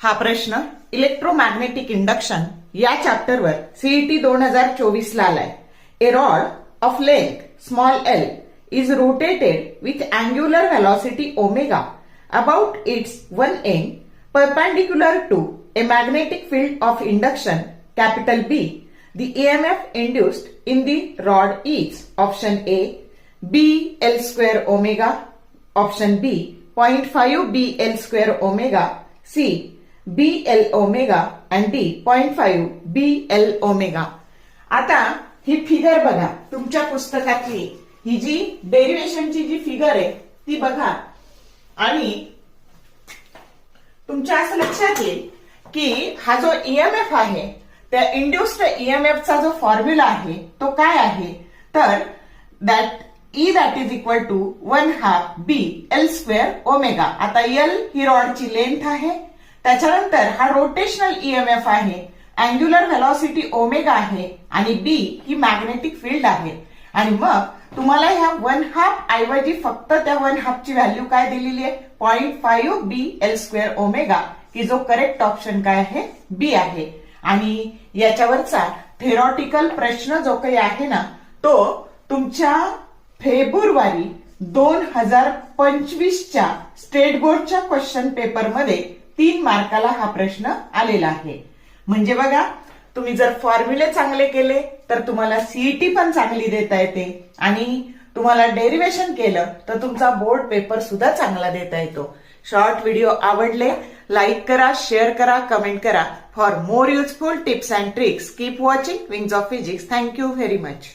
हा प्रश्न electromagnetic induction या चॅप्टरवर सीईटी 2024 ला आलाय. A rod of length small L is rotated with angular velocity omega about its one end perpendicular to a magnetic field of induction capital B. The EMF induced in the rod is option A B L square omega, option B 0.5 B L square omega, C B L omega and D 0.5 B L omega. आता ही figure बघा तुमच्या पुस्तकातली. ही जी डेरिव्हेशनची जी figure आहे ती बघा आणि तुमच्या असं लक्षात येईल की हा जो ईएमएफ आहे त्या इंड्युस्ड ईएमएफचा जो फॉर्म्युला आहे तो काय आहे तर that is equal to 1/2 B L square omega. आता एल ही रॉडची लेंथ आहे, त्याच्यानंतर हा रोटेशनल ईएमएफ आहे, अँग्युलर व्हेलॉसिटी ओमेगा आहे आणि बी ही मॅग्नेटिक फील्ड आहे. आणि मग तुम्हाला ह्या 1/2 ऐवजी फक्त त्या 1/2 ची व्हॅल्यू काय दिलेली आहे 0.5 बी एल स्क्वेअर ओमेगा, की जो करेक्ट ऑप्शन काय आहे बी आहे. आणि याच्यावरचा थेरॉटिकल प्रश्न जो काही आहे ना तो तुमच्या फेब्रुवारी 2025च्या स्टेट बोर्डच्या क्वेश्चन पेपरमध्ये 3 मार्काला हा प्रश्न आलेला आहे. म्हणजे बघा तुम्ही जर फॉर्म्युले चांगले केले तर तुम्हाला सीईटी पण चांगली देता येते आणि तुम्हाला डेरिव्हेशन केलं तर तुमचा बोर्ड पेपर सुद्धा चांगला देता येतो. शॉर्ट व्हिडिओ आवडले लाईक करा, शेअर करा, कमेंट करा. For more useful tips and tricks keep watching wings of physics. Thank you very much.